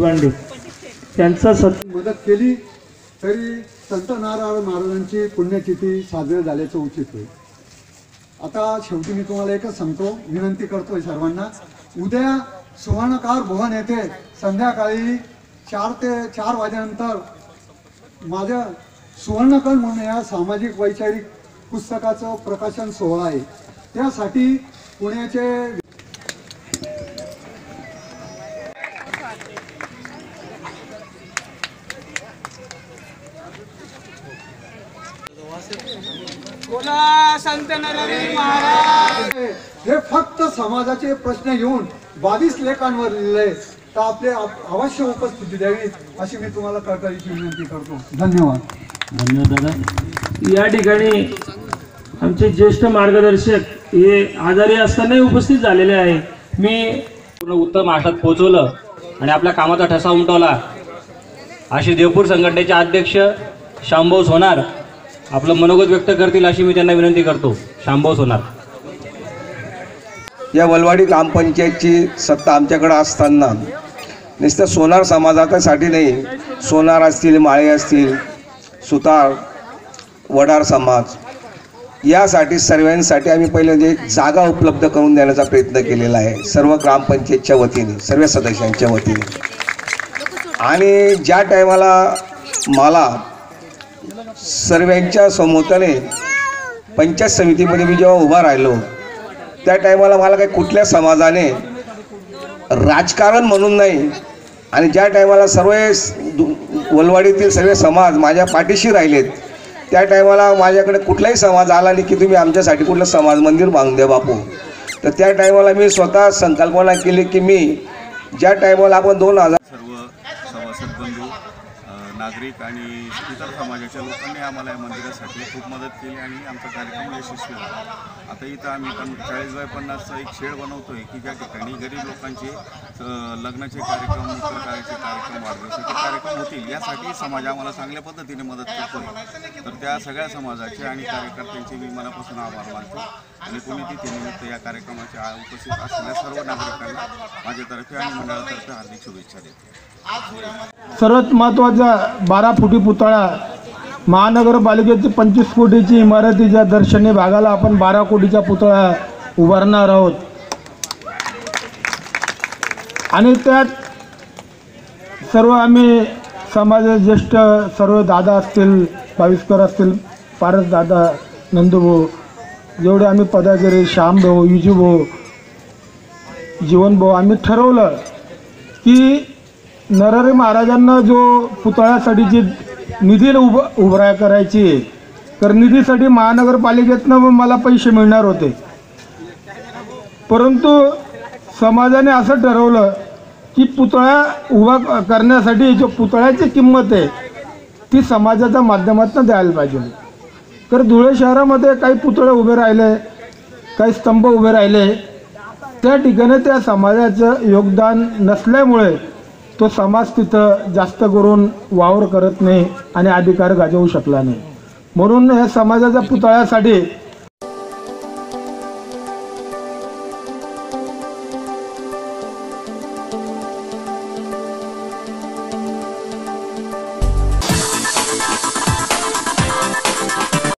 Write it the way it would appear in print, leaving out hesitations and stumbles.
भिवंडी त्यांचा मदत केली तरी संत नारायण महाराजांची पुण्यतिथी साजरी झाल्याचं उचित होईल। आता शेवटी मी तुम्हाला एकच सांगतो, विनंती करतोय सर्वांना, उद्या सुवर्णकार भवन येथे संध्याकाळी 4 ते 4 वाजेनंतर माझ्या सुवर्णकल म्हणून या सामाजिक वैचारिक पुस्तकाचं प्रकाशन सोहळा आहे। त्यासाठी पुण्याचे संत नारायण महाराज हे फक्त समाजाचे प्रश्न घेऊन 22 लेखांवर लिहिले, तर आपले अवश्य उपस्थिती द्यावी अशी मी तुम्हाला कळकळीची विनंती करतो। धन्यवाद दादा। या ठिकाणी आमचे ज्येष्ठ मार्गदर्शक हे आजारी असतानाही उपस्थित झालेले आहे। मी पूर्ण उत्तर महाराष्ट्रात पोहोचवलं आणि आपल्या कामाचा ठसा उमटवला अशी देवपूर संघटनेचे अध्यक्ष शांभाऊ सोनार आपलं मनोगत व्यक्त करतील अशी मी त्यांना विनंती करतो। शांभाऊ सोनार। या वलवाडी ग्रामपंचायतची सत्ता आमच्याकडे असताना नुसतं सोनार समाजासाठी नाही, सोनार असतील, माळे असतील, सुतार, वडार समाज यासाठी सर्वांसाठी आम्ही पहिले एक जागा उपलब्ध करून देण्याचा प्रयत्न केलेला आहे सर्व ग्रामपंचायतच्या वतीने, सर्व सदस्यांच्या वतीने। आणि ज्या टायमाला मला सर्वांच्या समोताने पंचायत समितीमध्ये मी जेव्हा उभा राहिलो त्या टायमाला मला काही कुठल्या समाजाने राजकारण म्हणून नाही, आणि ज्या टायमाला सर्व वलवाडीतील सर्व समाज माझ्या पाठीशी राहिलेत त्या टायमाला माझ्याकडे कुठलाही समाज आला नाही की तुम्ही आमच्यासाठी कुठलं समाज मंदिर बांधून द्या बापू। तर त्या टायमाला मी स्वतः संकल्पना केली की मी ज्या टायमाला आपण 2000 सर्व सभासद बंधू नागरिक आणि इतर समाजाच्या लोकांनी आम्हाला या मंदिरासाठी खूप मदत केली आणि आमचा कार्यक्रम यशस्वी झाला। आता इथं आम्ही 40x50चा एक शेड बनवतो आहे की ज्या ठिकाणी गरीब लोकांचे लग्नाचे कार्यक्रम, इतर कार्याचे कार्यक्रम, वाढदिवसाचे कार्यक्रम होतील यासाठी समाज आम्हाला चांगल्या पद्धतीने मदत करतो आहे। तर त्या सगळ्या समाजाचे आणि कार्यकर्त्यांचे मी मनापासून आभार मानतो आणि पुण्यतिथीनिमित्त या कार्यक्रमाच्या उपस्थित असलेल्या सर्व नागरिकांना माझ्यातर्फे आणि मंडळातर्फे हार्दिक शुभेच्छा देतो। सर्वात महत्त्वाचा 12 फुटी पुतळा महानगरपालिकेची 25 कोटीची इमारतीच्या दर्शनी भागाला आपण 12 कोटीचा पुतळा उभारणार आहोत आणि त्यात सर्व आम्ही समाजाचे ज्येष्ठ सर्व दादा असतील, पाविस्कर असतील, पारस दादा, नंदूभाऊ, जेवढे आम्ही पदाधिकारी, श्यामभाऊ, युजूभाऊ, जीवनभाऊ, आम्ही ठरवलं की नरहरी महाराजांना जो पुतळ्यासाठी जी निधी उभा करायची आहे, तर निधीसाठी महानगरपालिकेतनं मला पैसे मिळणार होते, परंतु समाजाने असं ठरवलं की पुतळा उभा करण्यासाठी जो पुतळ्याची किंमत आहे ती समाजाच्या माध्यमातून द्यायला पाहिजे। तर धुळे शहरामध्ये काही पुतळे उभे राहिले, काही स्तंभ उभे राहिले, त्या ठिकाणी त्या समाजाचं योगदान नसल्यामुळे तो समाज तिथं जास्त करून वावर करत नाही आणि अधिकार गाजवू शकला नाही। म्हणून या समाजाच्या पुतळ्यासाठी